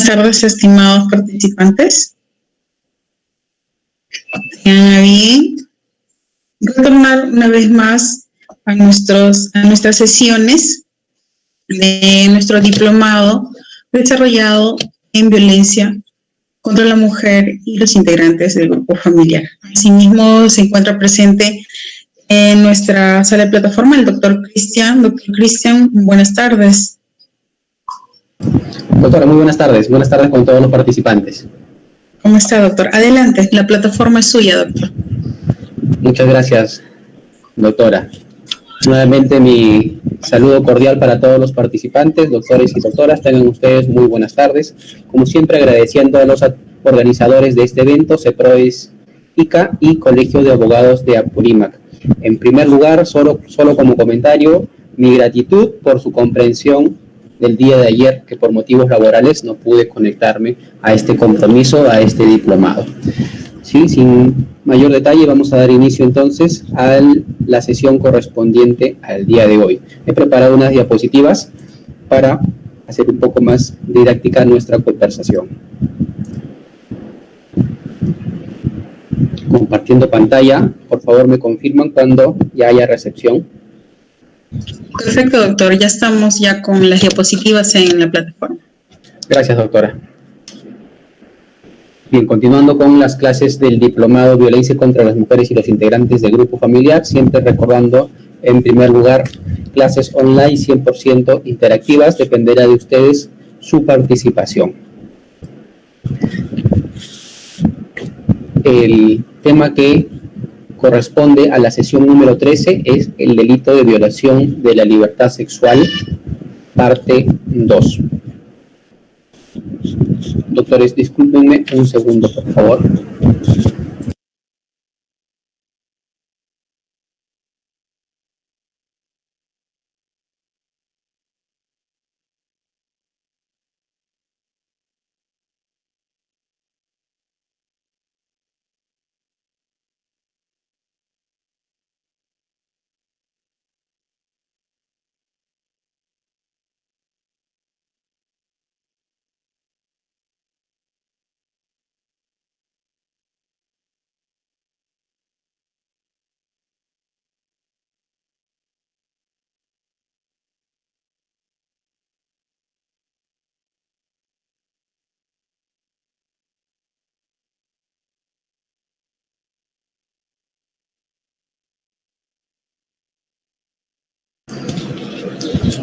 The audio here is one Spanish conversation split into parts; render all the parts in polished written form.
tardes, estimados participantes. Tengan a bien retornar una vez más a nuestras sesiones de nuestro diplomado desarrollado en violencia contra la mujer y los integrantes del grupo familiar. Asimismo, se encuentra presente en nuestra sala de plataforma el doctor Cristian. Doctor Cristian, buenas tardes. Doctora, muy buenas tardes. Buenas tardes con todos los participantes. ¿Cómo está, doctor? Adelante, la plataforma es suya, doctor. Muchas gracias, doctora. Nuevamente mi saludo cordial para todos los participantes, doctores y doctoras. Tengan ustedes muy buenas tardes. Como siempre, agradeciendo a los organizadores de este evento, CEPROES ICA y Colegio de Abogados de Apurímac. En primer lugar, solo como comentario, mi gratitud por su comprensión del día de ayer, que por motivos laborales no pude conectarme a este compromiso, a este diplomado. Sí, sin mayor detalle, vamos a dar inicio entonces a la sesión correspondiente al día de hoy. He preparado unas diapositivas para hacer un poco más didáctica nuestra conversación. Compartiendo pantalla, por favor me confirman cuando ya haya recepción. Perfecto, doctor. Ya estamos con las diapositivas en la plataforma. Gracias, doctora. Bien, continuando con las clases del diplomado Violencia contra las Mujeres y los integrantes del grupo familiar, siempre recordando, en primer lugar, clases online 100% interactivas, dependerá de ustedes su participación. El tema que corresponde a la sesión número 13 es el delito de violación de la libertad sexual, parte 2. Doctores, discúlpenme un segundo, por favor.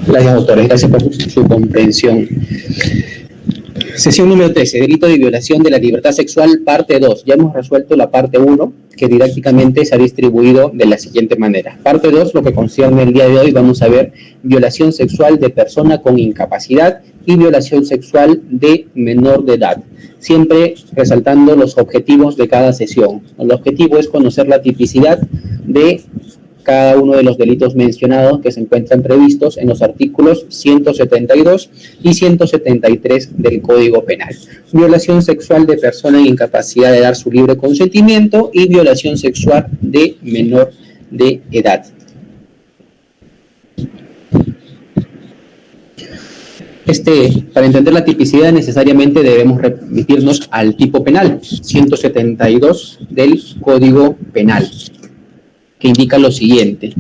Gracias, doctores. Gracias por su comprensión. Sesión número 13, delito de violación de la libertad sexual, parte 2. Ya hemos resuelto la parte 1, que didácticamente se ha distribuido de la siguiente manera. Parte 2, lo que concierne el día de hoy, vamos a ver violación sexual de persona con incapacidad y violación sexual de menor de edad. Siempre resaltando los objetivos de cada sesión. El objetivo es conocer la tipicidad de cada uno de los delitos mencionados que se encuentran previstos en los artículos 172 y 173 del Código Penal. Violación sexual de persona en incapacidad de dar su libre consentimiento y violación sexual de menor de edad. Para entender la tipicidad necesariamente debemos remitirnos al tipo penal, 172 del Código Penal, que indica lo siguiente: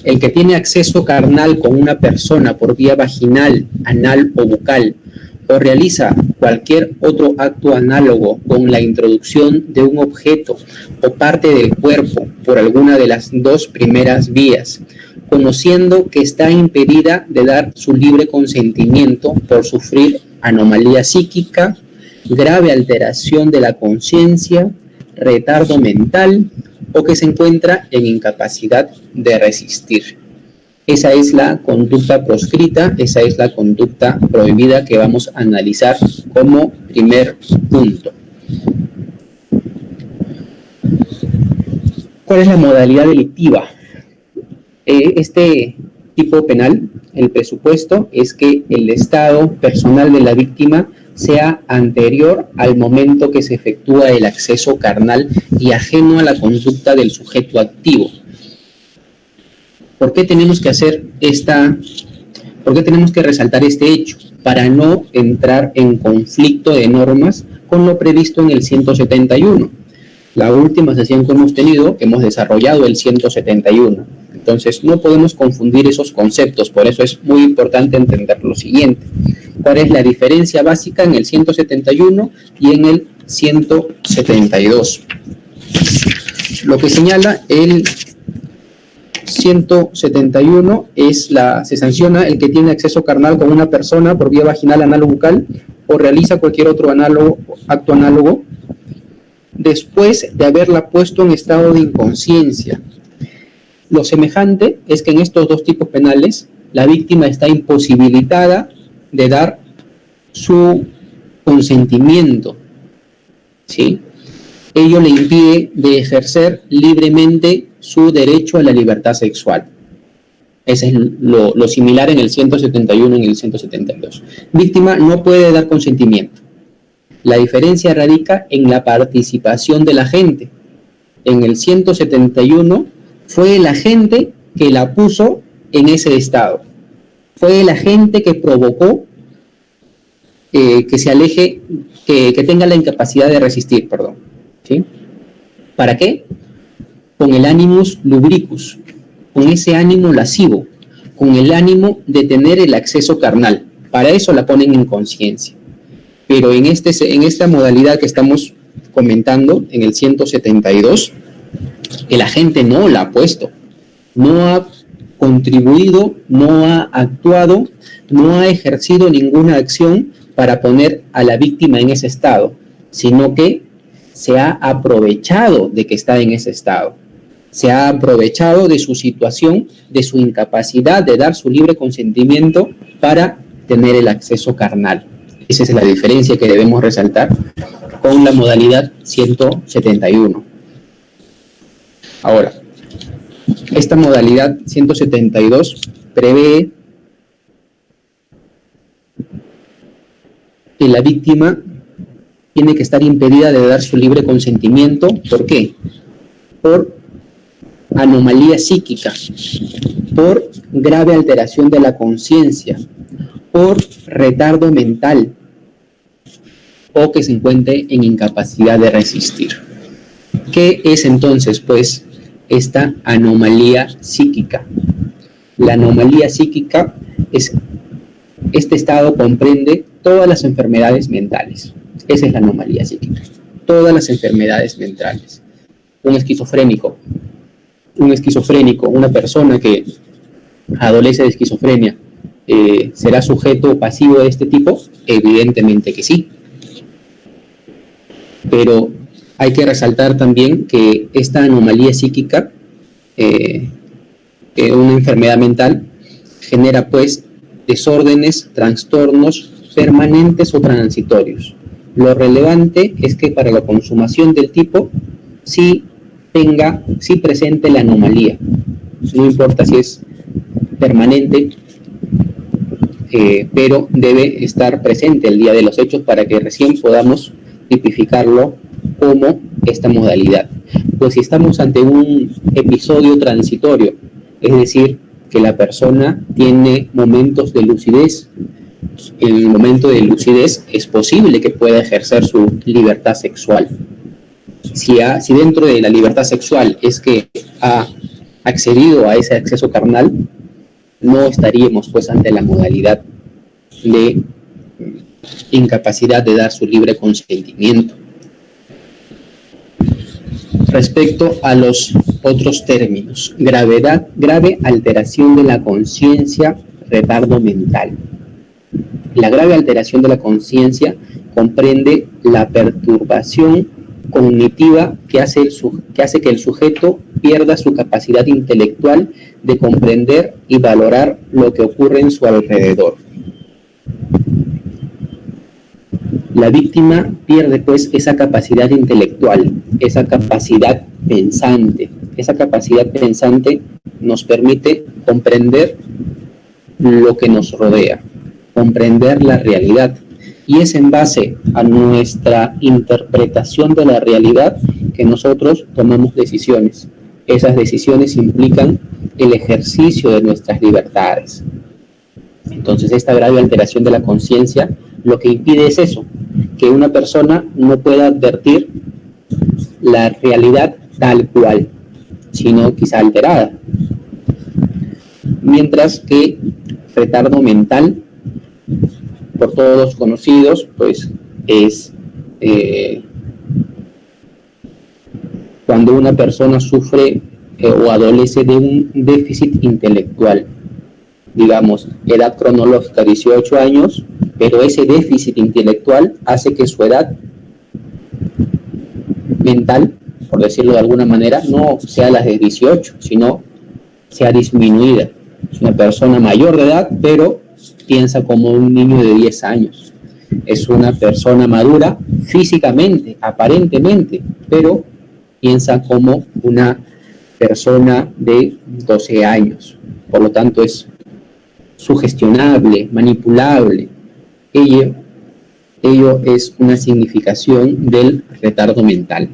el que tiene acceso carnal con una persona por vía vaginal, anal o bucal, o realiza cualquier otro acto análogo con la introducción de un objeto o parte del cuerpo por alguna de las dos primeras vías, conociendo que está impedida de dar su libre consentimiento por sufrir anomalía psíquica, grave alteración de la conciencia, retardo mental, o que se encuentra en incapacidad de resistir. Esa es la conducta proscrita, esa es la conducta prohibida que vamos a analizar como primer punto. ¿Cuál es la modalidad delictiva? Este tipo penal, el presupuesto es que el estado personal de la víctima sea anterior al momento que se efectúa el acceso carnal y ajeno a la conducta del sujeto activo. ¿Por qué tenemos que resaltar este hecho? para no entrar en conflicto de normas con lo previsto en el 171. La última sesión que hemos tenido, hemos desarrollado el 171. Entonces, no podemos confundir esos conceptos, por eso es muy importante entender lo siguiente. ¿Cuál es la diferencia básica en el 171 y en el 172? Lo que señala el 171 se sanciona el que tiene acceso carnal con una persona por vía vaginal, anal o bucal, o realiza cualquier otro acto análogo después de haberla puesto en estado de inconsciencia. Lo semejante es que en estos dos tipos penales la víctima está imposibilitada de dar su consentimiento, ¿sí? Ello le impide de ejercer libremente su derecho a la libertad sexual. Ese es lo similar en el 171 y en el 172. Víctima no puede dar consentimiento. La diferencia radica en la participación del agente. En el 171 fue el agente que la puso en ese estado. Fue el agente que provocó que se aleje, que tenga la incapacidad de resistir, perdón. ¿Sí? ¿Para qué? Con el animus lubricus, con ese ánimo lascivo, con el ánimo de tener el acceso carnal. Para eso la ponen en conciencia. Pero en esta modalidad que estamos comentando, en el 172, el agente no la ha puesto, no ha contribuido, no ha actuado, no ha ejercido ninguna acción para poner a la víctima en ese estado, sino que se ha aprovechado de que está en ese estado. Se ha aprovechado de su situación, de su incapacidad de dar su libre consentimiento para tener el acceso carnal. Esa es la diferencia que debemos resaltar con la modalidad 171. Ahora, esta modalidad 172 prevé que la víctima tiene que estar impedida de dar su libre consentimiento. ¿Por qué? Por anomalía psíquica, por grave alteración de la conciencia, por retardo mental o que se encuentre en incapacidad de resistir. ¿Qué es entonces, pues, esta anomalía psíquica? La anomalía psíquica es, este estado comprende todas las enfermedades mentales. Esa es la anomalía psíquica. Todas las enfermedades mentales. Un esquizofrénico, una persona que adolece de esquizofrenia, ¿será sujeto pasivo de este tipo? Evidentemente que sí. Pero hay que resaltar también que esta anomalía psíquica, una enfermedad mental, genera pues desórdenes, trastornos permanentes o transitorios. Lo relevante es que para la consumación del tipo sí presente la anomalía. No importa si es permanente, pero debe estar presente el día de los hechos para que recién podamos tipificarlo como esta modalidad. Pues si estamos ante un episodio transitorio, es decir, que la persona tiene momentos de lucidez, en el momento de lucidez es posible que pueda ejercer su libertad sexual. Si dentro de la libertad sexual es que ha accedido a ese acceso carnal, no estaríamos pues ante la modalidad de incapacidad de dar su libre consentimiento. Respecto a los otros términos, grave alteración de la conciencia, retardo mental. La grave alteración de la conciencia comprende la perturbación cognitiva que hace que el sujeto pierda su capacidad intelectual de comprender y valorar lo que ocurre en su alrededor. La víctima pierde pues esa capacidad intelectual, esa capacidad pensante. Esa capacidad pensante nos permite comprender lo que nos rodea, comprender la realidad. Y es en base a nuestra interpretación de la realidad que nosotros tomamos decisiones. Esas decisiones implican el ejercicio de nuestras libertades. Entonces, esta grave alteración de la conciencia lo que impide es eso, que una persona no pueda advertir la realidad tal cual, sino quizá alterada. Mientras que retardo mental, por todos conocidos, pues es cuando una persona sufre o adolece de un déficit intelectual, digamos, edad cronológica 18 años, pero ese déficit intelectual hace que su edad mental, por decirlo de alguna manera, no sea la de 18, sino sea disminuida. Es una persona mayor de edad, pero piensa como un niño de 10 años. Es una persona madura físicamente, aparentemente, pero piensa como una persona de 12 años. Por lo tanto, es sugestionable, manipulable. Ello es una significación del retardo mental.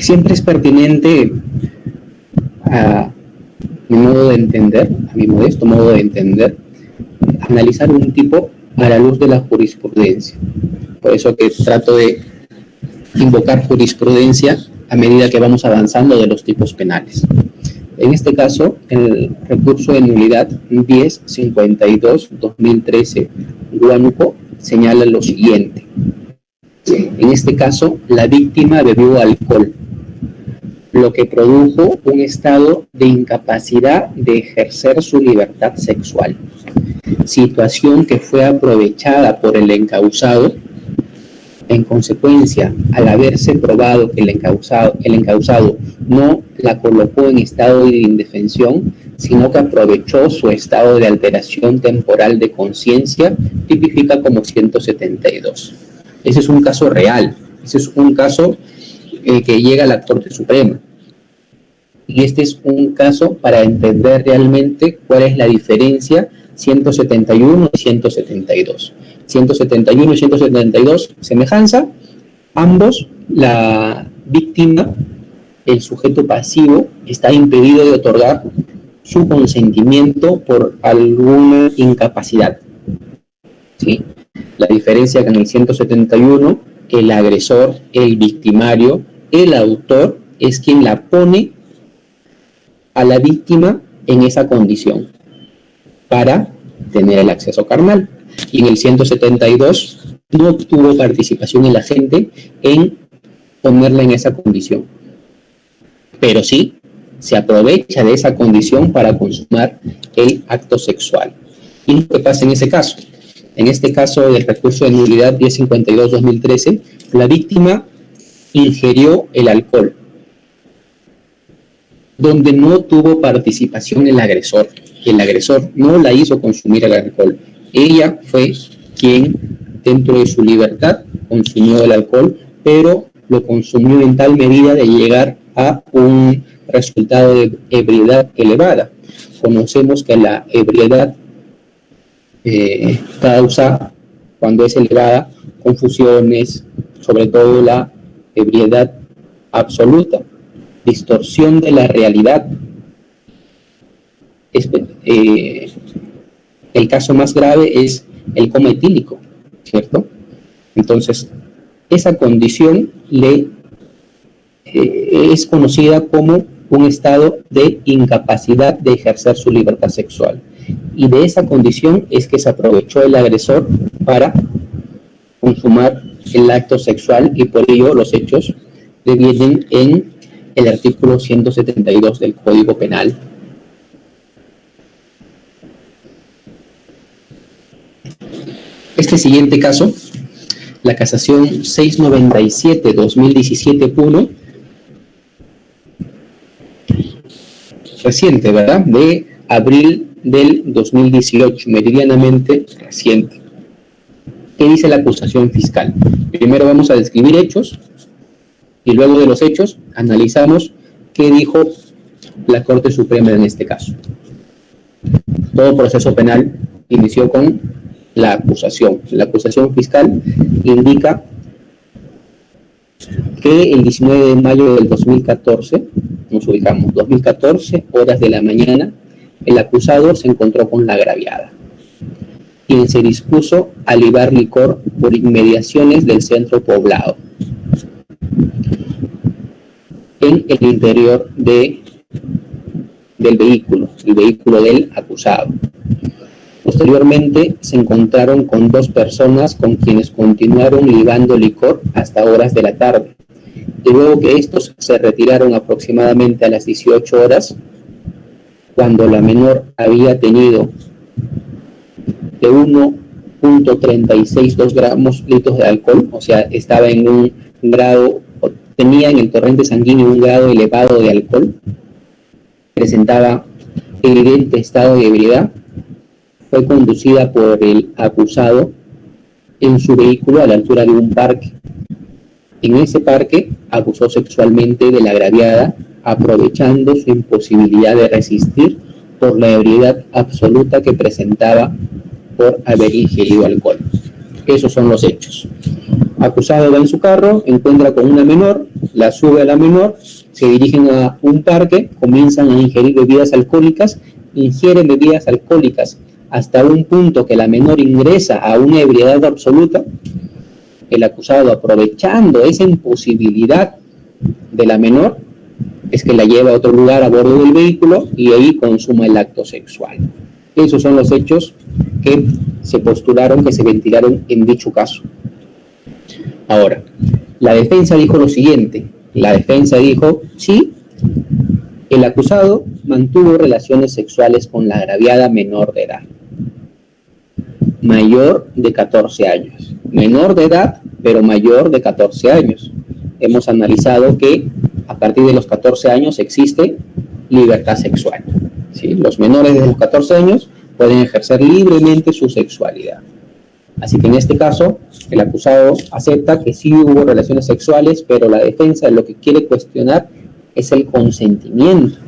Siempre es pertinente a mi modo de entender, a mi modesto modo de entender, analizar un tipo a la luz de la jurisprudencia. Por eso que trato de invocar jurisprudencia a medida que vamos avanzando de los tipos penales. En este caso, el recurso de nulidad 1052-2013 Huánuco señala lo siguiente. En este caso, la víctima bebió alcohol, lo que produjo un estado de incapacidad de ejercer su libertad sexual, situación que fue aprovechada por el encausado. En consecuencia, al haberse probado que el encausado no la colocó en estado de indefensión, sino que aprovechó su estado de alteración temporal de conciencia, tipifica como 172. Ese es un caso real, ese es un caso que llega a la Corte Suprema. Y este es un caso para entender realmente cuál es la diferencia 171 y 172. 171 y 172, semejanza, ambos, la víctima, el sujeto pasivo, está impedido de otorgar su consentimiento por alguna incapacidad. ¿Sí? La diferencia que en el 171, el agresor, el victimario, el autor, es quien la pone a la víctima en esa condición para tener el acceso carnal. Y en el 172 no tuvo participación el agente en ponerla en esa condición, pero sí se aprovecha de esa condición para consumar el acto sexual. ¿Y lo que pasa en ese caso? En este caso del recurso de nulidad 1052-2013, la víctima ingirió el alcohol, donde no tuvo participación el agresor. El agresor no la hizo consumir el alcohol. Ella fue quien, dentro de su libertad, consumió el alcohol, pero lo consumió en tal medida de llegar a un resultado de ebriedad elevada. Conocemos que la ebriedad causa, cuando es elevada, confusiones, sobre todo la ebriedad absoluta, distorsión de la realidad. El caso más grave es el coma etílico, ¿cierto? Entonces, esa condición es conocida como un estado de incapacidad de ejercer su libertad sexual. Y de esa condición es que se aprovechó el agresor para consumar el acto sexual, y por ello los hechos devienen en el artículo 172 del Código Penal. Este siguiente caso, la casación 697-2017-1, reciente, ¿verdad? De abril del 2018, meridianamente reciente. ¿Qué dice la acusación fiscal? Primero vamos a describir hechos y luego de los hechos analizamos qué dijo la Corte Suprema en este caso. Todo proceso penal inició con la acusación. La acusación fiscal indica que el 19 de mayo del 2014, nos ubicamos, 2014, horas de la mañana, el acusado se encontró con la agraviada, quien se dispuso a libar licor por inmediaciones del centro poblado, en el interior del vehículo, el vehículo del acusado. Posteriormente se encontraron con 2 personas con quienes continuaron libando licor hasta horas de la tarde. Y luego que estos se retiraron aproximadamente a las 18 horas, cuando la menor había tenido de 1.362 gramos litros de alcohol, o sea, estaba en un grado, tenía en el torrente sanguíneo un grado elevado de alcohol, presentaba evidente estado de ebriedad, fue conducida por el acusado en su vehículo a la altura de un parque. En ese parque abusó sexualmente de la agraviada, aprovechando su imposibilidad de resistir por la ebriedad absoluta que presentaba por haber ingerido alcohol. Esos son los hechos. Acusado va en su carro, encuentra con una menor, la sube a la menor, se dirigen a un parque, comienzan a ingerir bebidas alcohólicas, ingieren bebidas alcohólicas hasta un punto que la menor ingresa a una ebriedad absoluta. El acusado, aprovechando esa imposibilidad de la menor, es que la lleva a otro lugar a bordo del vehículo y ahí consuma el acto sexual. Esos son los hechos que se postularon, que se ventilaron en dicho caso. Ahora, la defensa dijo lo siguiente. La defensa dijo, sí, el acusado mantuvo relaciones sexuales con la agraviada menor de edad, mayor de 14 años. Menor de edad, pero mayor de 14 años. Hemos analizado que a partir de los 14 años existe libertad sexual, ¿sí? Los menores de los 14 años pueden ejercer libremente su sexualidad. Así que en este caso, el acusado acepta que sí hubo relaciones sexuales, pero la defensa lo que quiere cuestionar es el consentimiento.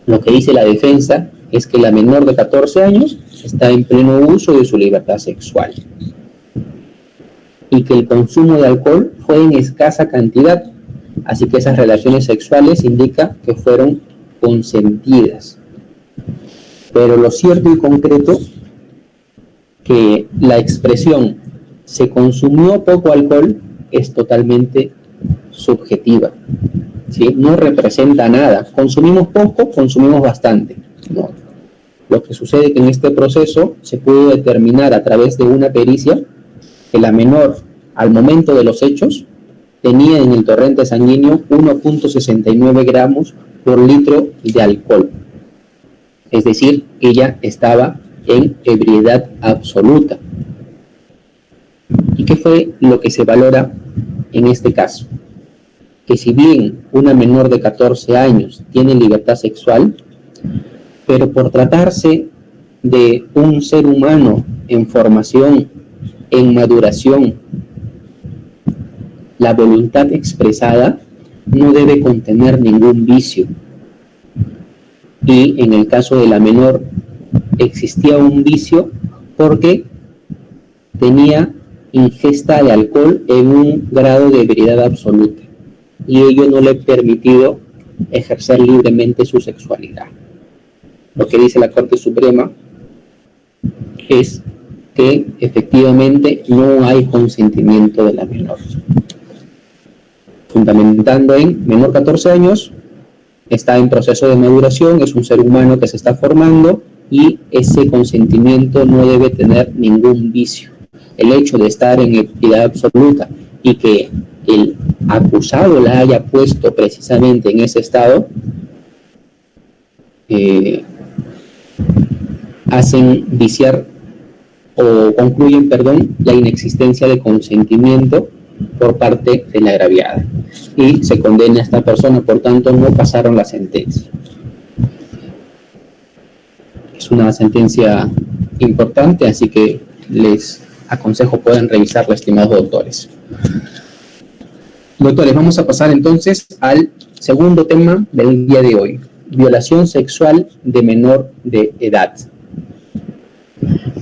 Lo que dice la defensa es que la menor de 14 años está en pleno uso de su libertad sexual y que el consumo de alcohol fue en escasa cantidad, así que esas relaciones sexuales indica que fueron consentidas. Pero lo cierto y concreto que la expresión se consumió poco alcohol es totalmente subjetiva, ¿sí? No representa nada. Consumimos poco, consumimos bastante. No. Lo que sucede es que en este proceso se pudo determinar a través de una pericia que la menor, al momento de los hechos, tenía en el torrente sanguíneo 1.69 gramos por litro de alcohol. Es decir, ella estaba en ebriedad absoluta. ¿Y qué fue lo que se valora en este caso? Que si bien una menor de 14 años tiene libertad sexual, pero por tratarse de un ser humano en formación, en maduración, la voluntad expresada no debe contener ningún vicio. Y en el caso de la menor existía un vicio porque tenía ingesta de alcohol en un grado de ebriedad absoluta y ello no le ha permitido ejercer libremente su sexualidad. Lo que dice la Corte Suprema es que efectivamente no hay consentimiento de la menor, fundamentando en menor 14 años, está en proceso de maduración, es un ser humano que se está formando y ese consentimiento no debe tener ningún vicio. El hecho de estar en ebriedad absoluta y que el acusado la haya puesto precisamente en ese estado, hacen viciar o concluyen, la inexistencia de consentimiento por parte de la agraviada y se condena a esta persona, por tanto no pasaron la sentencia. Es una sentencia importante, así que les aconsejo pueden revisarla, estimados doctores. Doctores, vamos a pasar entonces al segundo tema del día de hoy: violación sexual de menor de edad.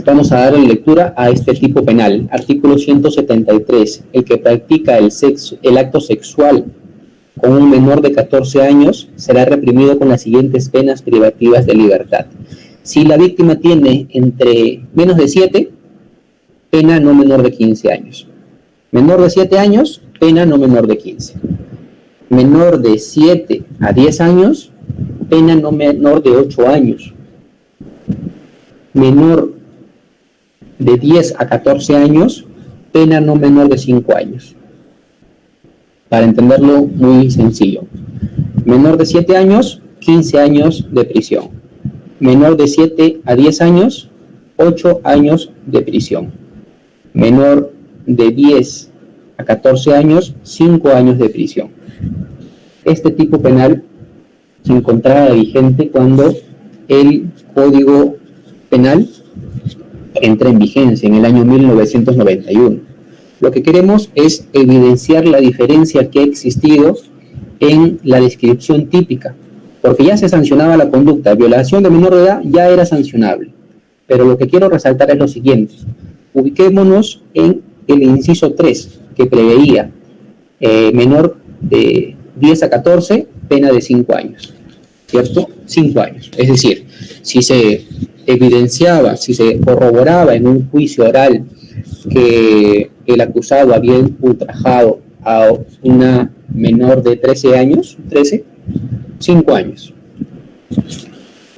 Vamos a darle lectura a este tipo penal. Artículo 173. El que practica el acto sexual con un menor de 14 años, será reprimido con las siguientes penas privativas de libertad. Si la víctima tiene entre menos de 7, pena no menor de 15 años. Menor de 7 años, pena no menor de 15. Menor de 7 a 10 años, pena no menor de 8 años. Menor de 10 a 14 años, pena no menor de 5 años. Para entenderlo muy sencillo. Menor de 7 años, 15 años de prisión. Menor de 7 a 10 años, 8 años de prisión. Menor de 10 a 14 años, 5 años de prisión. Este tipo penal se encontraba vigente cuando el Código Penal entra en vigencia en el año 1991. Lo que queremos es evidenciar la diferencia que ha existido en la descripción típica, porque ya se sancionaba la conducta, violación de menor de edad ya era sancionable. Pero lo que quiero resaltar es lo siguiente: ubiquémonos en el inciso 3, que preveía menor de 10 a 14, pena de 5 años, ¿cierto? 5 años. Es decir, si se evidenciaba, si se corroboraba en un juicio oral que el acusado había ultrajado a una menor de 13 años, 5 años.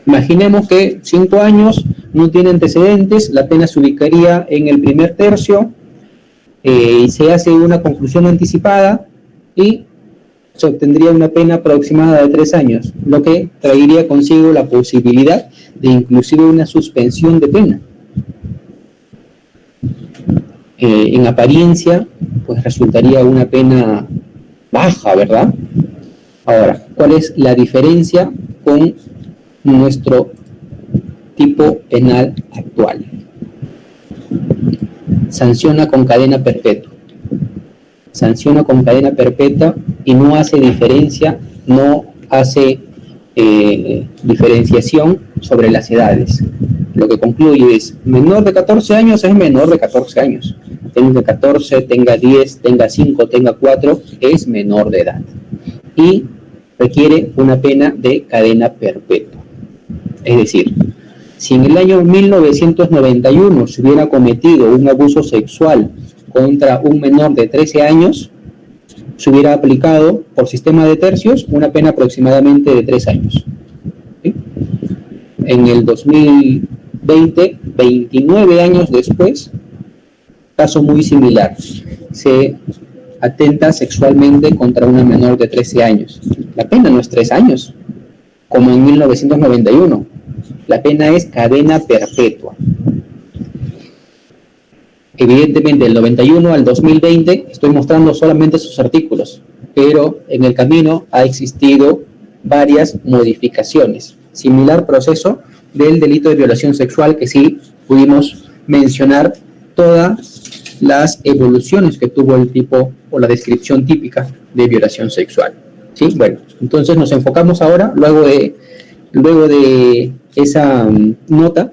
Imaginemos que 5 años no tiene antecedentes, la pena se ubicaría en el primer tercio, y se hace una conclusión anticipada y se obtendría una pena aproximada de 3 años, lo que traería consigo la posibilidad de inclusive una suspensión de pena. En apariencia, pues resultaría una pena baja, ¿verdad? Ahora, ¿cuál es la diferencia con nuestro tipo penal actual? Sanciona con cadena perpetua. Sanciona con cadena perpetua y no hace diferencia, no hace diferenciación sobre las edades. Lo que concluye es: menor de 14 años es menor de 14 años. Tenga 14, tenga 10, tenga 5, tenga 4, es menor de edad. Y requiere una pena de cadena perpetua. Es decir, si en el año 1991 se hubiera cometido un abuso sexual contra un menor de 13 años, se hubiera aplicado por sistema de tercios una pena aproximadamente de 3 años. ¿Sí? En el 2020, 29 años después, caso muy similar, se atenta sexualmente contra una menor de 13 años. La pena no es 3 años, como en 1991. La pena es cadena perpetua. Evidentemente, del 91 al 2020 estoy mostrando solamente sus artículos, pero en el camino ha existido varias modificaciones. Similar proceso del delito de violación sexual, que sí pudimos mencionar todas las evoluciones que tuvo el tipo o la descripción típica de violación sexual. ¿Sí? Bueno, entonces nos enfocamos ahora, luego de esa nota,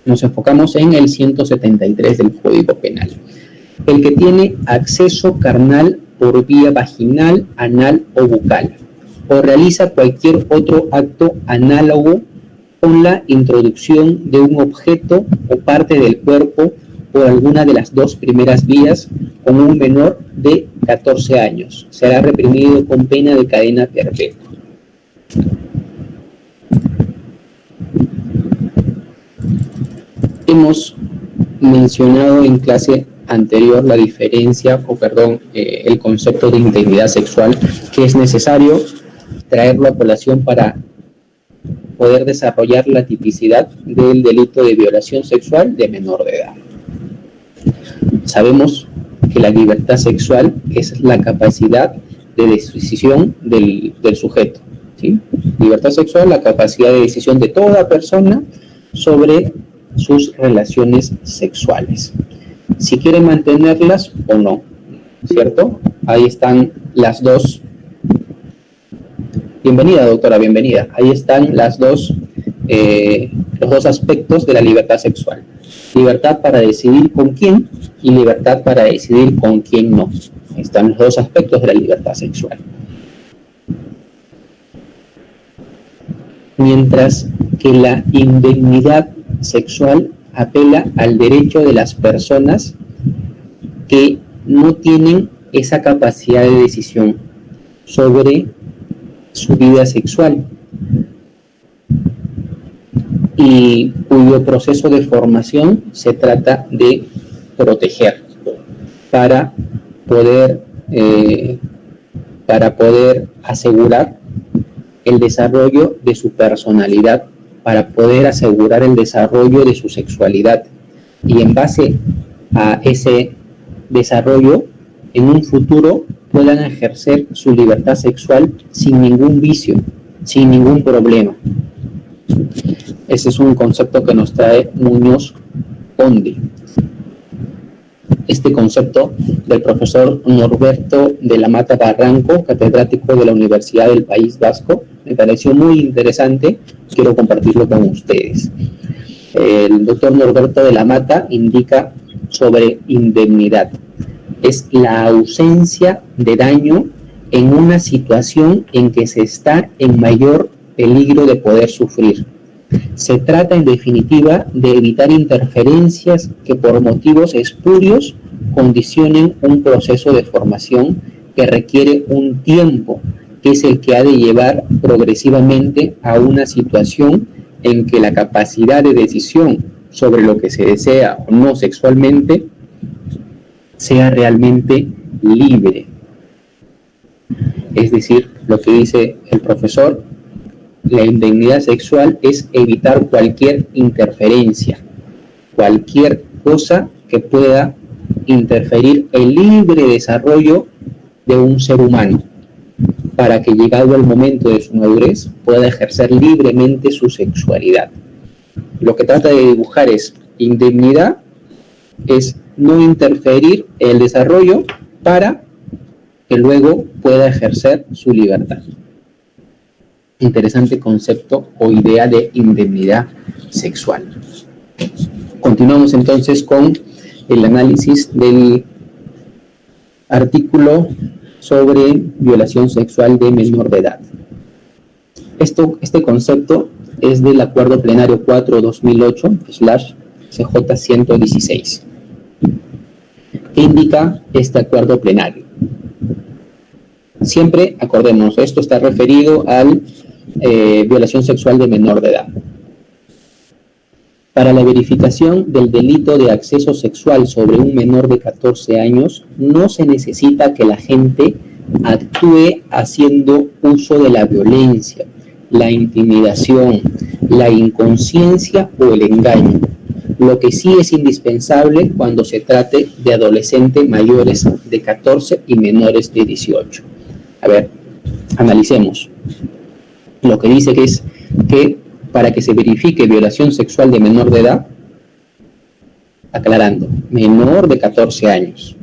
nos enfocamos en el 173 del Código Penal. El que tiene acceso carnal por vía vaginal, anal o bucal, o realiza cualquier otro acto análogo con la introducción de un objeto o parte del cuerpo por alguna de las dos primeras vías con un menor de 14 años, será reprimido con pena de cadena perpetua. Hemos mencionado en clase anterior la diferencia, el concepto de integridad sexual, que es necesario traerlo a colación para poder desarrollar la tipicidad del delito de violación sexual de menor de edad. Sabemos que la libertad sexual es la capacidad de decisión del sujeto, ¿sí? Libertad sexual, la capacidad de decisión de toda persona sobre sus relaciones sexuales, si quiere mantenerlas o no, ¿cierto? Ahí están las dos. Bienvenida, doctora, bienvenida. Ahí están los dos aspectos de la libertad sexual. Libertad para decidir con quién y libertad para decidir con quién no. Ahí están los dos aspectos de la libertad sexual. mientras que la indemnidad sexual apela al derecho de las personas que no tienen esa capacidad de decisión sobre su vida sexual y cuyo proceso de formación se trata de proteger para poder asegurar el desarrollo de su personalidad, para poder asegurar el desarrollo de su sexualidad y en base a ese desarrollo en un futuro puedan ejercer su libertad sexual sin ningún vicio, sin ningún problema. Ese es un concepto que nos trae Muñoz Conde. Este concepto del profesor Norberto de la Mata Barranco, catedrático de la Universidad del País Vasco, me pareció muy interesante, quiero compartirlo con ustedes. El doctor Norberto de la Mata indica sobre indemnidad. Es la ausencia de daño en una situación en que se está en mayor peligro de poder sufrir. Se trata, en definitiva, de evitar interferencias que por motivos espurios condicionen un proceso de formación que requiere un tiempo, que es el que ha de llevar progresivamente a una situación en que la capacidad de decisión sobre lo que se desea o no sexualmente sea realmente libre. Es decir, lo que dice el profesor, la indemnidad sexual es evitar cualquier interferencia, cualquier cosa que pueda interferir el libre desarrollo de un ser humano, para que llegado el momento de su madurez pueda ejercer libremente su sexualidad. Lo que trata de dibujar es indemnidad, es no interferir el desarrollo para que luego pueda ejercer su libertad. Interesante concepto o idea de indemnidad sexual. Continuamos entonces con el análisis del artículo sobre violación sexual de menor de edad. Este concepto es del Acuerdo Plenario 4/2008/CJ116. ¿Qué indica este acuerdo plenario? Siempre acordemos, esto está referido a violación sexual de menor de edad. Para la verificación del delito de acceso sexual sobre un menor de 14 años, no se necesita que la gente actúe haciendo uso de la violencia, la intimidación, la inconsciencia o el engaño. Lo que sí es indispensable cuando se trate de adolescentes mayores de 14 y menores de 18. A ver, analicemos. Lo que dice que es que para que se verifique violación sexual de menor de edad, aclarando, menor de 14 años,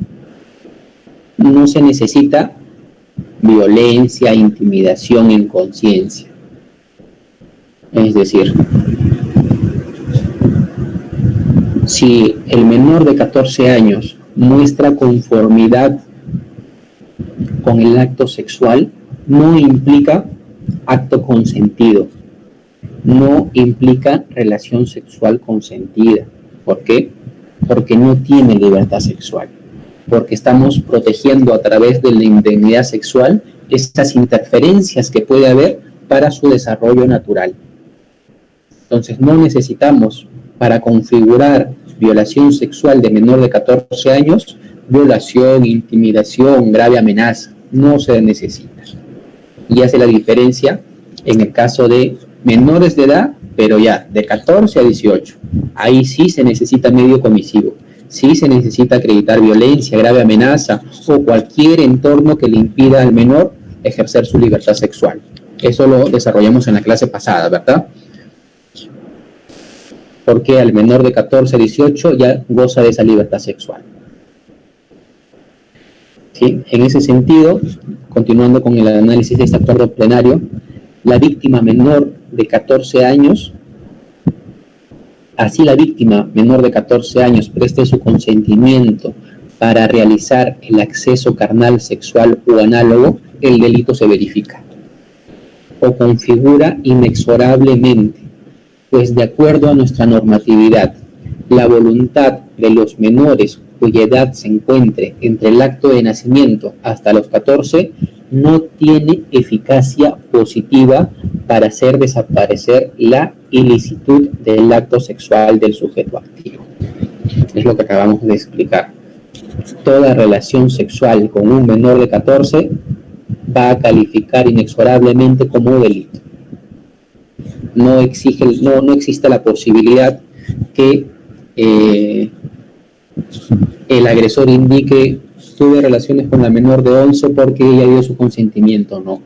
no se necesita violencia, intimidación, inconsciencia. Es decir, si el menor de 14 años muestra conformidad con el acto sexual, no implica acto consentido, no implica relación sexual consentida. ¿Por qué? Porque no tiene libertad sexual, porque estamos protegiendo a través de la indemnidad sexual estas interferencias que puede haber para su desarrollo natural. Entonces no necesitamos, para configurar violación sexual de menor de 14 años, violación, intimidación, grave amenaza, no se necesita. Y hace la diferencia en el caso de menores de edad, pero ya de 14 a 18. Ahí sí se necesita medio comisivo, sí se necesita acreditar violencia, grave amenaza o cualquier entorno que le impida al menor ejercer su libertad sexual. Eso lo desarrollamos en la clase pasada, ¿verdad? Porque al menor de 14 a 18 ya goza de esa libertad sexual. ¿Sí? En ese sentido, continuando con el análisis de este acuerdo plenario, la víctima menor de 14 años, así la víctima menor de 14 años preste su consentimiento para realizar el acceso carnal, sexual o análogo, el delito se verifica. o configura inexorablemente, pues de acuerdo a nuestra normatividad, la voluntad de los menores cuya edad se encuentre entre el acto de nacimiento hasta los 14 no tiene eficacia positiva para hacer desaparecer la ilicitud del acto sexual del sujeto activo. Es lo que acabamos de explicar. Toda relación sexual con un menor de 14 va a calificar inexorablemente como delito. No existe la posibilidad que el agresor indique: tuve relaciones con la menor de 11 porque ella dio su consentimiento. No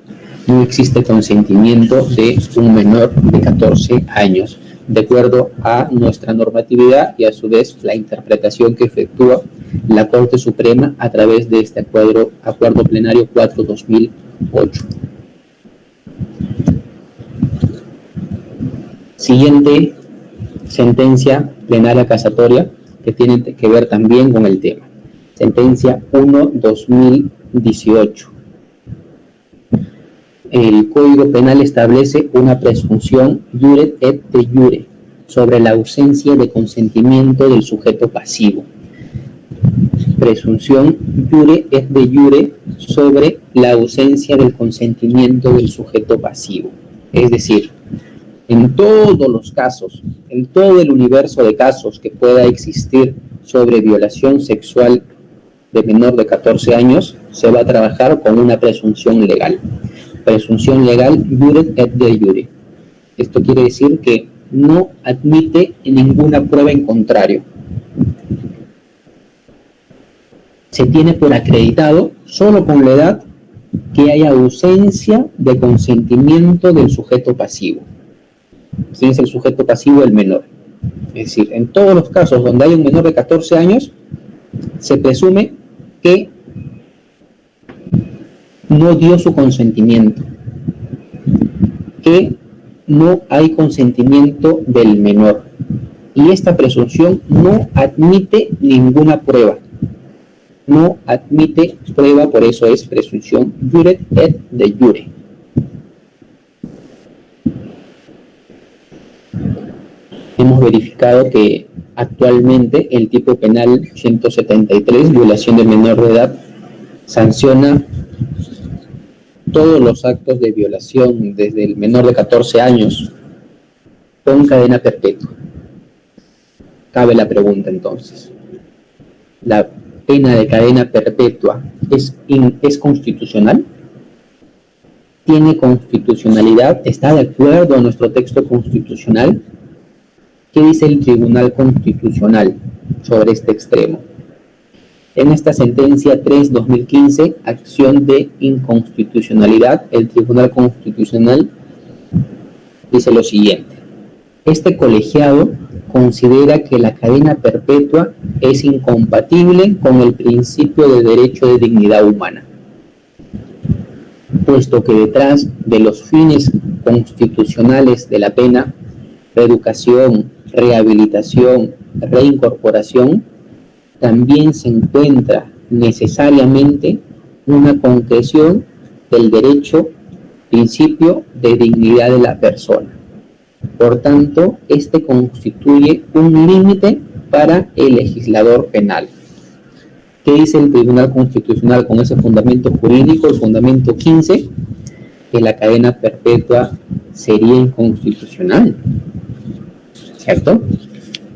existe consentimiento de un menor de 14 años, de acuerdo a nuestra normatividad y a su vez la interpretación que efectúa la Corte Suprema a través de este acuerdo plenario 4/2008. Siguiente sentencia plenaria casatoria que tiene que ver también con el tema. Sentencia 1/2018. El Código Penal establece una presunción iure et de iure sobre la ausencia de consentimiento del sujeto pasivo. Presunción iure et de iure sobre la ausencia del consentimiento del sujeto pasivo. Es decir, en todos los casos, en todo el universo de casos que pueda existir sobre violación sexual de menor de 14 años, se va a trabajar con una presunción legal. Presunción legal iure et de iure. Esto quiere decir que no admite ninguna prueba en contrario. Se tiene por acreditado solo con la edad que haya ausencia de consentimiento del sujeto pasivo. ¿Quién es el sujeto pasivo? El menor. Es decir, en todos los casos donde hay un menor de 14 años, se presume que no dio su consentimiento, que no hay consentimiento del menor. Y esta presunción no admite ninguna prueba. No admite prueba, por eso es presunción iure et de iure. Hemos verificado que actualmente el tipo penal 173, violación de menor de edad, sanciona todos los actos de violación desde el menor de 14 años con cadena perpetua. Cabe la pregunta entonces: ¿la pena de cadena perpetua es constitucional? ¿Tiene constitucionalidad? ¿Está de acuerdo a nuestro texto constitucional? ¿Qué dice el Tribunal Constitucional sobre este extremo? En esta sentencia 3/2015, acción de inconstitucionalidad, el Tribunal Constitucional dice lo siguiente: este colegiado considera que la cadena perpetua es incompatible con el principio de derecho de dignidad humana, puesto que detrás de los fines constitucionales de la pena, reeducación, rehabilitación, reincorporación, también se encuentra necesariamente una concreción del derecho, principio de dignidad de la persona. Por tanto, este constituye un límite para el legislador penal. ¿Qué dice el Tribunal Constitucional con ese fundamento jurídico? El fundamento 15, que la cadena perpetua sería inconstitucional. ¿Cierto?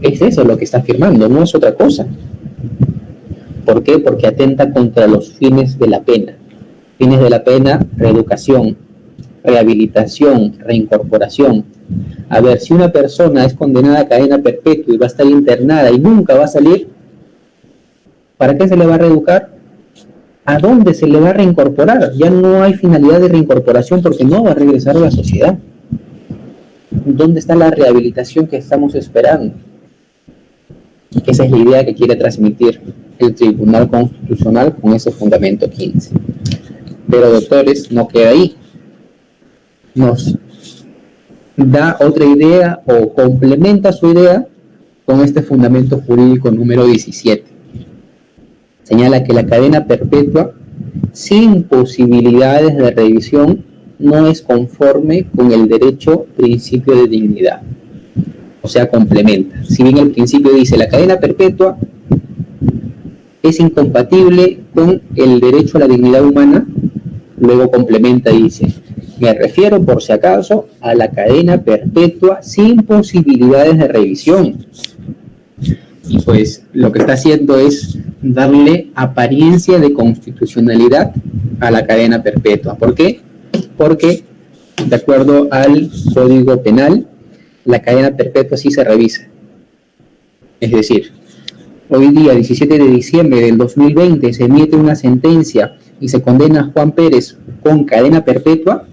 Es eso lo que está afirmando, no es otra cosa. ¿Por qué? Porque atenta contra los fines de la pena. Fines de la pena: reeducación, rehabilitación, reincorporación. A ver, si una persona es condenada a cadena perpetua y va a estar internada y nunca va a salir, ¿para qué se le va a reeducar? ¿A dónde se le va a reincorporar? Ya no hay finalidad de reincorporación porque no va a regresar a la sociedad. ¿Dónde está la rehabilitación que estamos esperando? Esa es la idea que quiere transmitir el Tribunal Constitucional con ese fundamento 15. Pero, doctores, no queda ahí. Nos da otra idea o complementa su idea con este fundamento jurídico número 17. Señala que la cadena perpetua, sin posibilidades de revisión, no es conforme con el derecho principio de dignidad. O sea, complementa. Si bien el principio dice la cadena perpetua es incompatible con el derecho a la dignidad humana, luego complementa y dice, me refiero por si acaso a la cadena perpetua sin posibilidades de revisión. Y pues lo que está haciendo es darle apariencia de constitucionalidad a la cadena perpetua. ¿Por qué? Porque de acuerdo al Código Penal, la cadena perpetua sí se revisa. Es decir, hoy día, 17 de diciembre del 2020, se emite una sentencia y se condena a Juan Pérez con cadena perpetua.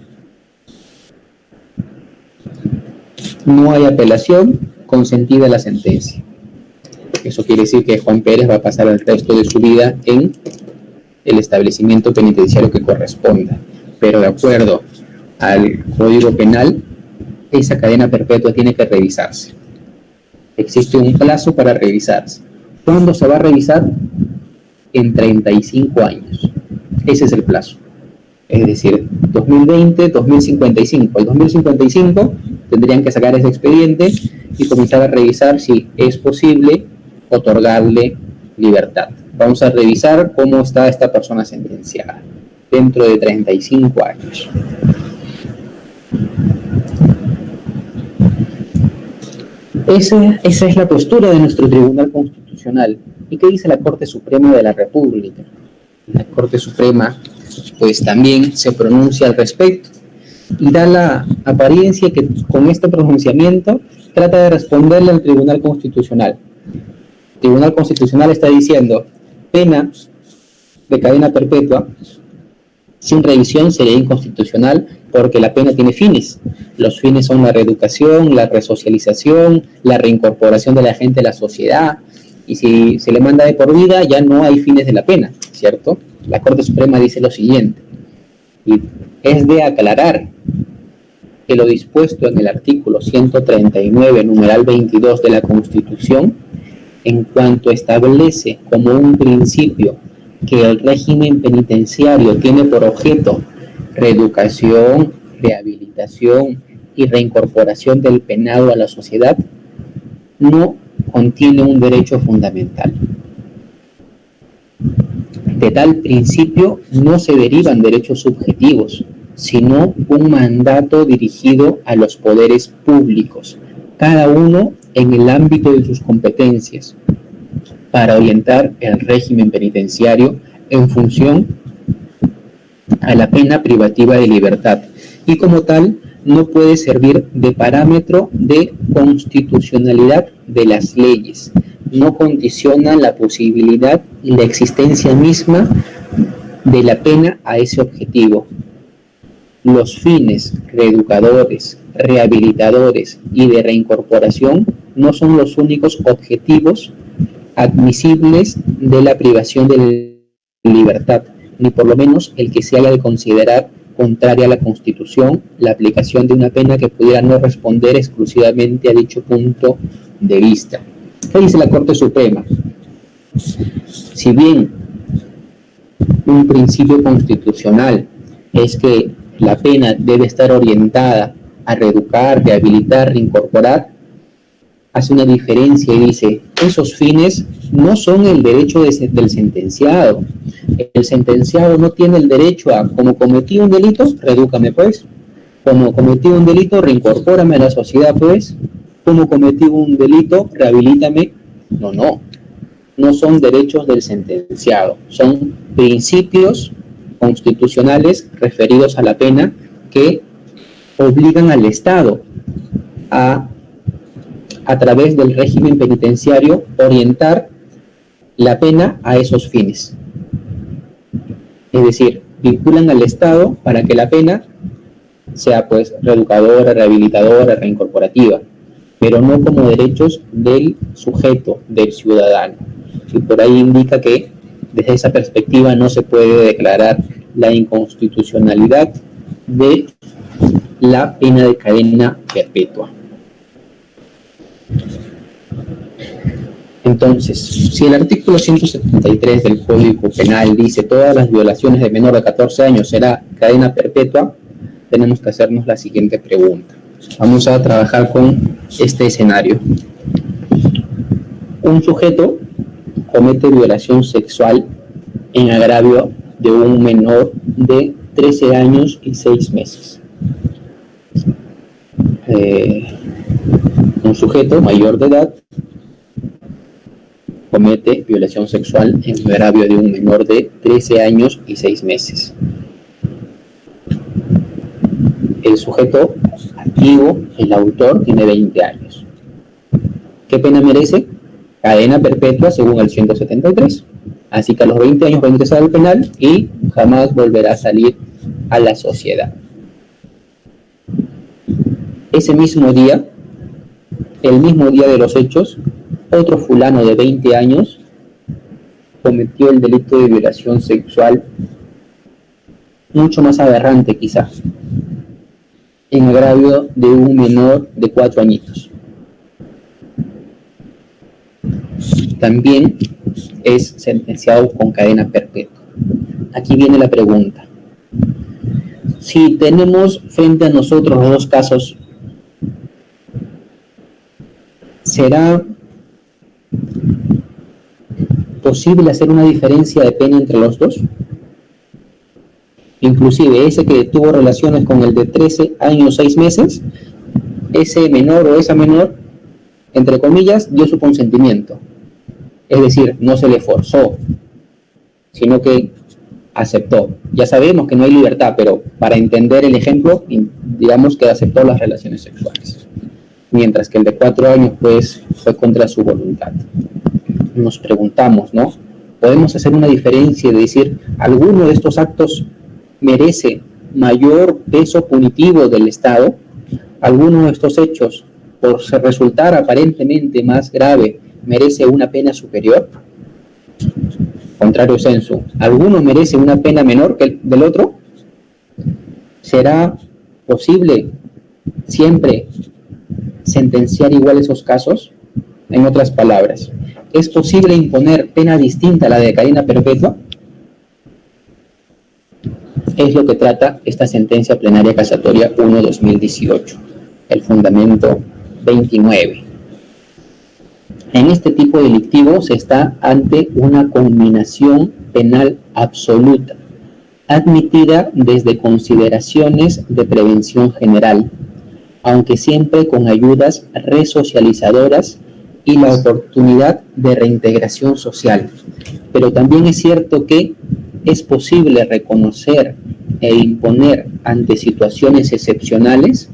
No hay apelación, consentida la sentencia. Eso quiere decir que Juan Pérez va a pasar el resto de su vida en el establecimiento penitenciario que corresponda. Pero de acuerdo al Código Penal, esa cadena perpetua tiene que revisarse. Existe un plazo para revisarse. ¿Cuándo se va a revisar? En 35 años. Ese es el plazo. Es decir, 2020, 2055. El 2055 tendrían que sacar ese expediente y comenzar a revisar si es posible otorgarle libertad. Vamos a revisar cómo está esta persona sentenciada dentro de 35 años. Esa es la postura de nuestro Tribunal Constitucional. ¿Y qué dice la Corte Suprema de la República? La Corte Suprema pues también se pronuncia al respecto y da la apariencia que con este pronunciamiento trata de responderle al Tribunal Constitucional. El Tribunal Constitucional está diciendo, pena de cadena perpetua sin revisión sería inconstitucional porque la pena tiene fines. Los fines son la reeducación, la resocialización, la reincorporación de la gente a la sociedad. Y si se le manda de por vida, ya no hay fines de la pena, ¿cierto? La Corte Suprema dice lo siguiente, y es de aclarar que lo dispuesto en el artículo 139, numeral 22 de la Constitución, en cuanto establece como un principio que el régimen penitenciario tiene por objeto reeducación, rehabilitación y reincorporación del penado a la sociedad, no contiene un derecho fundamental. De tal principio no se derivan derechos subjetivos, sino un mandato dirigido a los poderes públicos, cada uno en el ámbito de sus competencias, para orientar el régimen penitenciario en función a la pena privativa de libertad, y como tal no puede servir de parámetro de constitucionalidad de las leyes, no condiciona la posibilidad y la existencia misma de la pena a ese objetivo. Los fines reeducadores, rehabilitadores y de reincorporación no son los únicos objetivos admisibles de la privación de libertad, ni por lo menos el que se haya de considerar contraria a la Constitución la aplicación de una pena que pudiera no responder exclusivamente a dicho punto de vista. ¿Qué dice la Corte Suprema? Si bien un principio constitucional es que la pena debe estar orientada a reeducar, rehabilitar, reincorporar, hace una diferencia y dice, esos fines no son el derecho del sentenciado. El sentenciado no tiene el derecho a, como cometí un delito, reedúcame pues. Como cometí un delito, reincorpórame a la sociedad pues. Como cometí un delito, rehabilítame. No son derechos del sentenciado, son principios constitucionales referidos a la pena que obligan al Estado a través del régimen penitenciario orientar la pena a esos fines. Es decir, vinculan al Estado para que la pena sea pues reeducadora, rehabilitadora, reincorporativa, pero no como derechos del sujeto, del ciudadano. Y por ahí indica que desde esa perspectiva no se puede declarar la inconstitucionalidad de la pena de cadena perpetua. Entonces, si el artículo 173 del Código Penal dice todas las violaciones de menor de 14 años será cadena perpetua, tenemos que hacernos la siguiente pregunta. Vamos a trabajar con este escenario. Un sujeto comete violación sexual en agravio de un menor de 13 años y 6 meses. Un sujeto mayor de edad comete violación sexual en agravio de un menor de 13 años y 6 meses. El sujeto activo, el autor, tiene 20 años. ¿Qué pena merece? Cadena perpetua según el 173. Así que a los 20 años va a ingresar al penal y jamás volverá a salir a la sociedad. Ese mismo día, el mismo día de los hechos, otro fulano de 20 años cometió el delito de violación sexual, mucho más aberrante quizás, en agravio de un menor de 4 añitos. También es sentenciado con cadena perpetua. Aquí viene la pregunta. Si tenemos frente a nosotros los dos casos, ¿será posible hacer una diferencia de pena entre los dos? Inclusive ese que tuvo relaciones con el de 13 años 6 meses, ese menor o esa menor, entre comillas, dio su consentimiento. Es decir, no se le forzó, sino que aceptó. Ya sabemos que no hay libertad, pero para entender el ejemplo, digamos que aceptó las relaciones sexuales. Mientras que el de 4 años, pues, fue contra su voluntad. Nos preguntamos, ¿no? ¿Podemos hacer una diferencia de decir, alguno de estos actos merece mayor peso punitivo del Estado? ¿Alguno de estos hechos, por resultar aparentemente más grave, merece una pena superior? Contrario sensu, ¿alguno merece una pena menor que el del otro? ¿Será posible siempre sentenciar igual esos casos? En otras palabras, ¿es posible imponer pena distinta a la de cadena perpetua? Es lo que trata esta sentencia plenaria casatoria 1/2018, el fundamento 29. En este tipo delictivo se está ante una conminación penal absoluta, admitida desde consideraciones de prevención general, aunque siempre con ayudas resocializadoras y la oportunidad de reintegración social. Pero también es cierto que es posible reconocer e imponer ante situaciones excepcionales,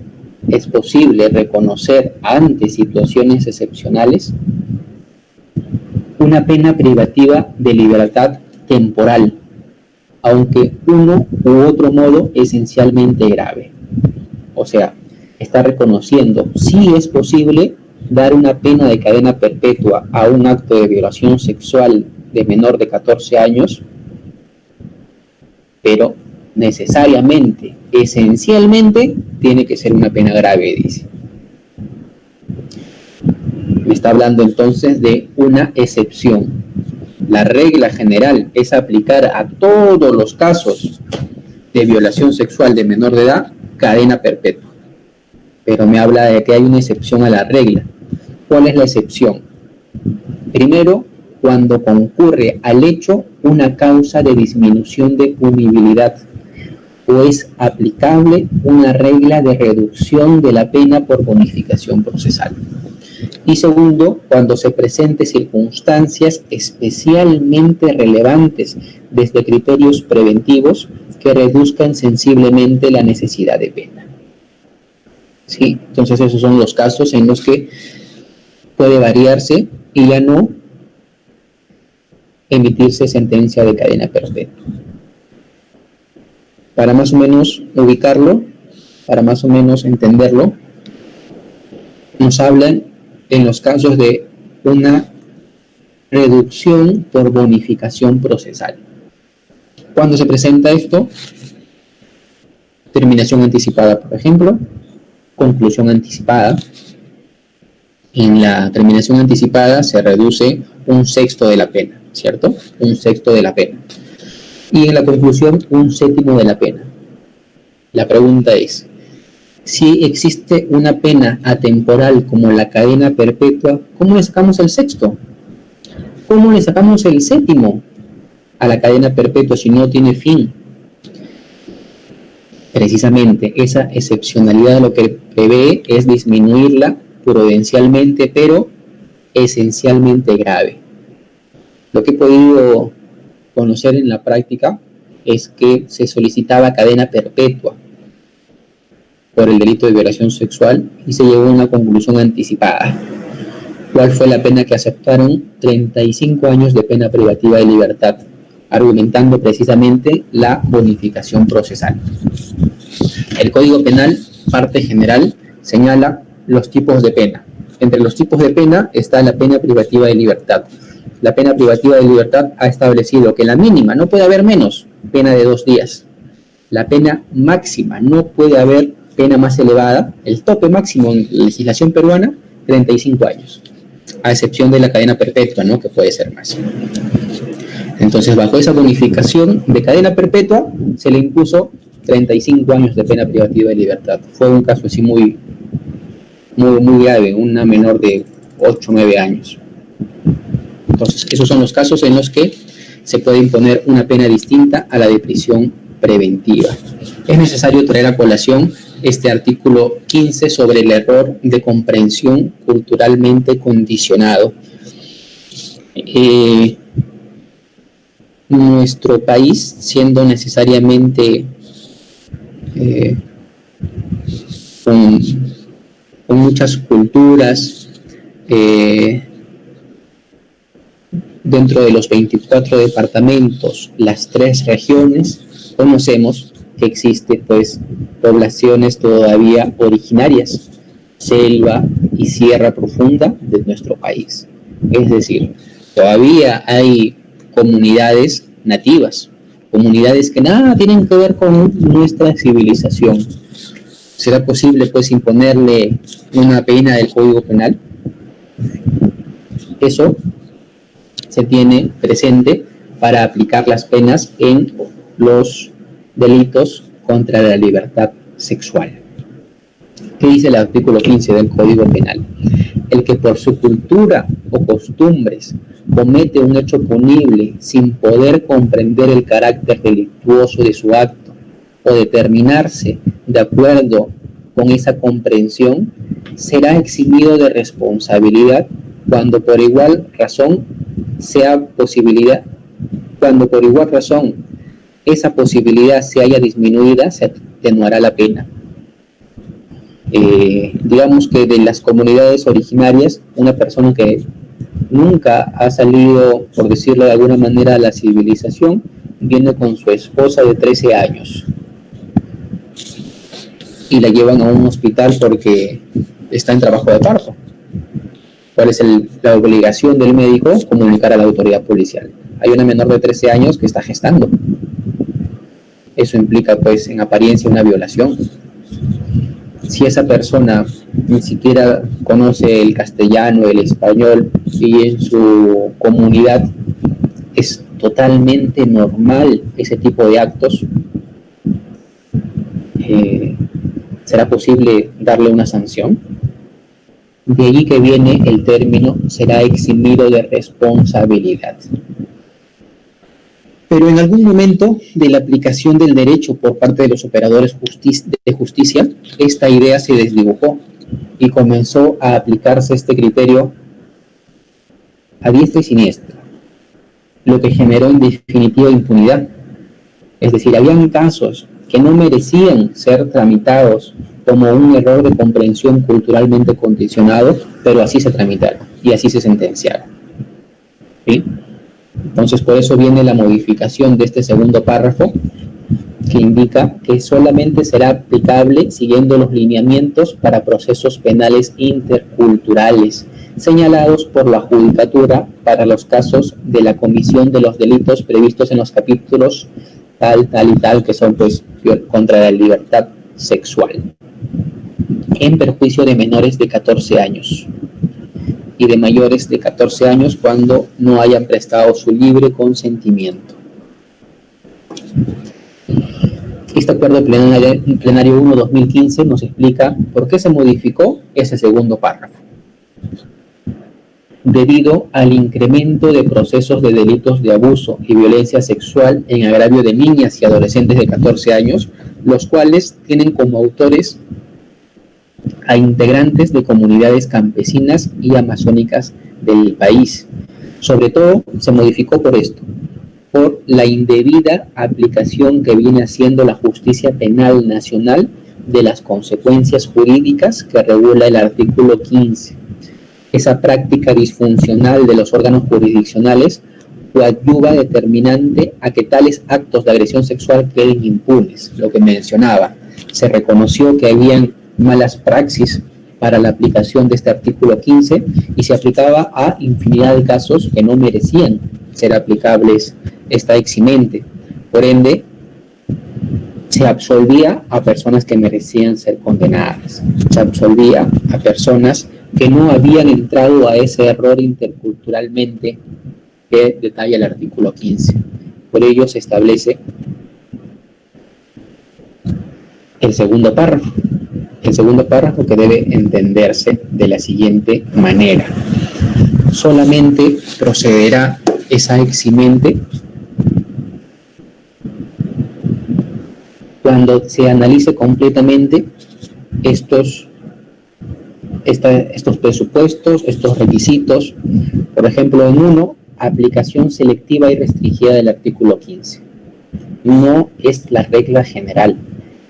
una pena privativa de libertad temporal, aunque uno u otro modo esencialmente grave. O sea, está reconociendo si es posible dar una pena de cadena perpetua a un acto de violación sexual de menor de 14 años, pero necesariamente, esencialmente, tiene que ser una pena grave, dice. Me está hablando entonces de una excepción. La regla general es aplicar a todos los casos de violación sexual de menor de edad cadena perpetua. Pero me habla de que hay una excepción a la regla. ¿Cuál es la excepción? Primero, cuando concurre al hecho una causa de disminución de punibilidad o es aplicable una regla de reducción de la pena por bonificación procesal. Y segundo, cuando se presenten circunstancias especialmente relevantes desde criterios preventivos que reduzcan sensiblemente la necesidad de pena. Sí, entonces esos son los casos en los que puede variarse y ya no emitirse sentencia de cadena perpetua. Para más o menos ubicarlo, para más o menos entenderlo, nos hablan en los casos de una reducción por bonificación procesal. ¿Cuándo se presenta esto? Terminación anticipada, por ejemplo, conclusión anticipada. En la terminación anticipada se reduce 1/6 de la pena, ¿cierto? 1/6 de la pena. Y en la conclusión, 1/7 de la pena. La pregunta es, si existe una pena atemporal como la cadena perpetua, ¿cómo le sacamos el sexto? ¿Cómo le sacamos el séptimo a la cadena perpetua si no tiene fin? Precisamente esa excepcionalidad lo que prevé es disminuirla prudencialmente, pero esencialmente grave. Lo que he podido conocer en la práctica es que se solicitaba cadena perpetua por el delito de violación sexual y se llegó a una conclusión anticipada. ¿Cuál fue la pena que aceptaron? 35 años de pena privativa de libertad, argumentando precisamente la bonificación procesal. El Código Penal, parte general, señala los tipos de pena. Entre los tipos de pena está la pena privativa de libertad. La pena privativa de libertad ha establecido que la mínima, no puede haber menos, pena de 2 días. La pena máxima, no puede haber pena más elevada. El tope máximo en la legislación peruana, 35 años. A excepción de la cadena perpetua, ¿no?, que puede ser más. Entonces, bajo esa bonificación de cadena perpetua, se le impuso 35 años de pena privativa de libertad. Fue un caso así muy grave, una menor de 8 o 9 años. Entonces, esos son los casos en los que se puede imponer una pena distinta a la de prisión preventiva. Es necesario traer a colación este artículo 15 sobre el error de comprensión culturalmente condicionado. Nuestro país, siendo necesariamente con muchas culturas, dentro de los 24 departamentos, las 3 regiones, conocemos que existe pues poblaciones todavía originarias, selva y sierra profunda de nuestro país. Es decir, todavía hay comunidades nativas, comunidades que nada tienen que ver con nuestra civilización. ¿Será posible pues imponerle una pena del Código Penal? Eso se tiene presente para aplicar las penas en los delitos contra la libertad sexual. ¿Qué dice el artículo 15 del Código Penal? El que por su cultura o costumbres comete un hecho punible sin poder comprender el carácter delictuoso de su acto o determinarse de acuerdo con esa comprensión, será eximido de responsabilidad cuando por igual razón esa posibilidad se haya disminuida, se atenuará la pena. Digamos que de las comunidades originarias, una persona que nunca ha salido, por decirlo de alguna manera, a la civilización, viene con su esposa de 13 años y la llevan a un hospital porque está en trabajo de parto. ¿Cuál es la obligación del médico? Comunicar a la autoridad policial. Hay una menor de 13 años que está gestando. Eso implica, pues, en apariencia una violación. Si esa persona ni siquiera conoce el castellano, el español, y en su comunidad es totalmente normal ese tipo de actos, ¿será posible darle una sanción? De allí que viene el término será eximido de responsabilidad. Pero en algún momento de la aplicación del derecho por parte de los operadores de justicia, esta idea se desdibujó y comenzó a aplicarse este criterio a diestra y siniestra, lo que generó en definitiva impunidad. Es decir, habían casos que no merecían ser tramitados como un error de comprensión culturalmente condicionado, pero así se tramitaron y así se sentenciaron. ¿Sí? Entonces, por eso viene la modificación de este segundo párrafo, que indica que solamente será aplicable siguiendo los lineamientos para procesos penales interculturales señalados por la Judicatura para los casos de la comisión de los delitos previstos en los capítulos tal y tal, que son pues contra la libertad sexual, en perjuicio de menores de 14 años y de mayores de 14 años cuando no hayan prestado su libre consentimiento. Este acuerdo plenario 1-2015 nos explica por qué se modificó ese segundo párrafo. Debido al incremento de procesos de delitos de abuso y violencia sexual en agravio de niñas y adolescentes de 14 años, los cuales tienen como autores a integrantes de comunidades campesinas y amazónicas del país. Sobre todo se modificó por esto, por la indebida aplicación que viene haciendo la justicia penal nacional de las consecuencias jurídicas que regula el artículo 15. Esa práctica disfuncional de los órganos jurisdiccionales coadyuva determinante a que tales actos de agresión sexual queden impunes. Lo que mencionaba, se reconoció que habían malas praxis para la aplicación de este artículo 15 y se aplicaba a infinidad de casos que no merecían ser aplicables esta eximente. Por ende, se absolvía a personas que merecían ser condenadas, se absolvía a personas que no habían entrado a ese error interculturalmente que detalla el artículo 15. Por ello se establece el segundo párrafo. El segundo párrafo que debe entenderse de la siguiente manera. Solamente procederá esa eximente cuando se analice completamente estos presupuestos, estos requisitos. Por ejemplo, en 1, aplicación selectiva y restringida del artículo 15. No es la regla general,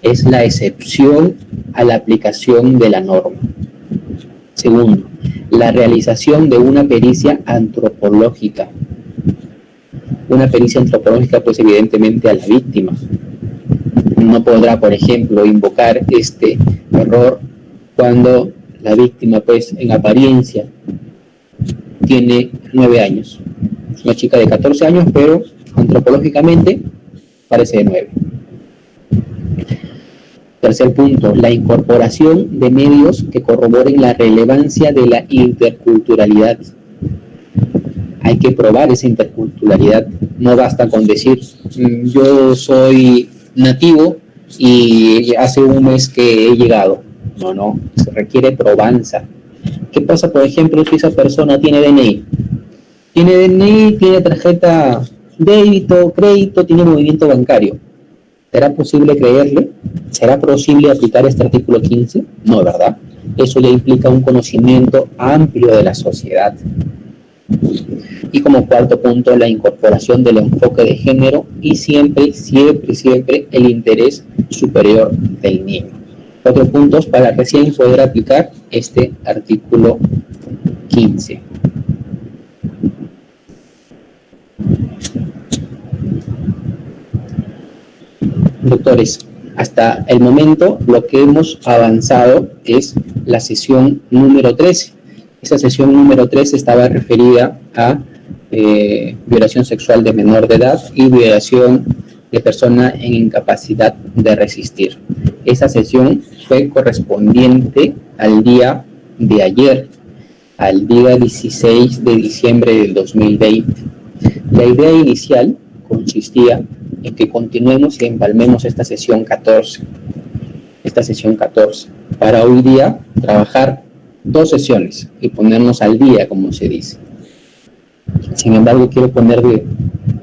es la excepción a la aplicación de la norma. Segundo, la realización de una pericia antropológica. Una pericia antropológica, pues evidentemente a la víctima. No podrá, por ejemplo, invocar este error cuando la víctima, pues en apariencia, tiene 9 años. Es una chica de 14 años, pero antropológicamente parece de 9. Tercer punto, la incorporación de medios que corroboren la relevancia de la interculturalidad. Hay que probar esa interculturalidad. No basta con decir, yo soy nativo y hace un mes que he llegado. No, se requiere probanza. ¿Qué pasa, por ejemplo, si esa persona tiene DNI? Tiene tarjeta débito, crédito, tiene movimiento bancario. ¿Será posible creerle? ¿Será posible aplicar este artículo 15? No, ¿verdad? Eso ya implica un conocimiento amplio de la sociedad. Y como cuarto punto, la incorporación del enfoque de género y siempre el interés superior del niño. 4 puntos para recién poder aplicar este artículo 15. Doctores, hasta el momento lo que hemos avanzado es la sesión número 13. Esa sesión número 13 estaba referida a violación sexual de menor de edad y violación de persona en incapacidad de resistir. Esa sesión fue correspondiente al día de ayer, al día 16 de diciembre del 2020. La idea inicial consistía en que continuemos y empalmemos esta sesión 14. Para hoy día trabajar 2 sesiones y ponernos al día, como se dice. Sin embargo, quiero ponerle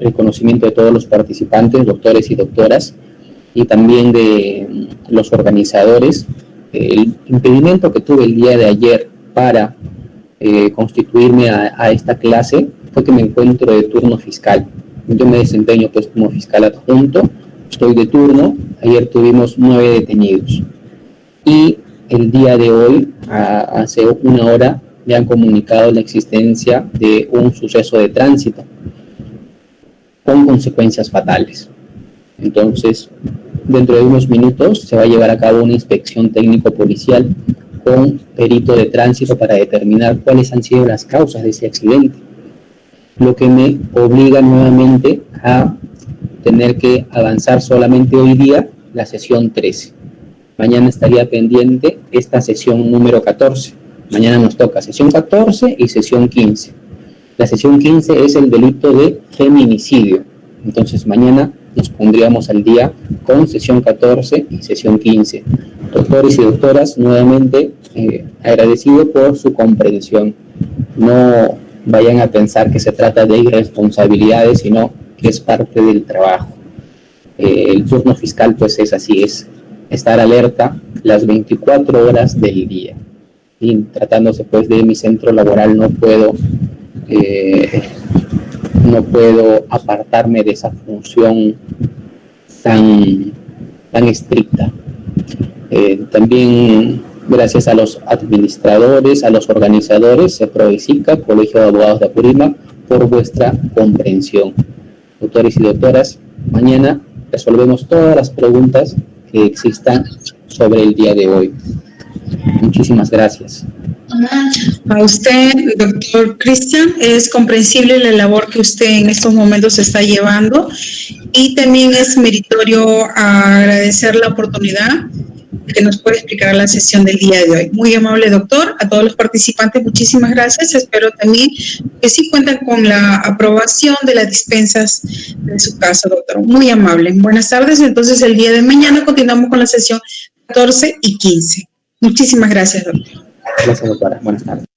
el conocimiento de todos los participantes, doctores y doctoras, y también de los organizadores. El impedimento que tuve el día de ayer para constituirme a esta clase fue que me encuentro de turno fiscal. Yo me desempeño pues como fiscal adjunto, estoy de turno. Ayer tuvimos 9 detenidos y el día de hoy, hace 1 hora, me han comunicado la existencia de un suceso de tránsito con consecuencias fatales. Entonces, dentro de unos minutos se va a llevar a cabo una inspección técnico-policial con perito de tránsito para determinar cuáles han sido las causas de ese accidente, lo que me obliga nuevamente a tener que avanzar solamente hoy día la sesión 13. Mañana estaría pendiente esta sesión número 14. Mañana nos toca sesión 14 y sesión 15. La sesión 15 es el delito de feminicidio. Entonces mañana nos pondríamos al día con sesión 14 y sesión 15. Doctores y doctoras, nuevamente agradecido por su comprensión. No vayan a pensar que se trata de irresponsabilidades, sino que es parte del trabajo. El turno fiscal pues es así, es estar alerta las 24 horas del día. Y tratándose pues de mi centro laboral no puedo apartarme de esa función tan estricta. También gracias a los administradores, a los organizadores, CEPROESICA, Colegio de Abogados de Apurímac, por vuestra comprensión. Doctores y doctoras, mañana resolvemos todas las preguntas que existan sobre el día de hoy. Muchísimas gracias. A usted, doctor Cristian, es comprensible la labor que usted en estos momentos está llevando y también es meritorio agradecer la oportunidad que nos puede explicar la sesión del día de hoy. Muy amable, doctor. A todos los participantes, muchísimas gracias. Espero también que sí cuentan con la aprobación de las dispensas de su caso, doctor. Muy amable. Buenas tardes. Entonces, el día de mañana continuamos con la sesión 14 y 15. Muchísimas gracias, doctor. Gracias, doctora. Buenas tardes.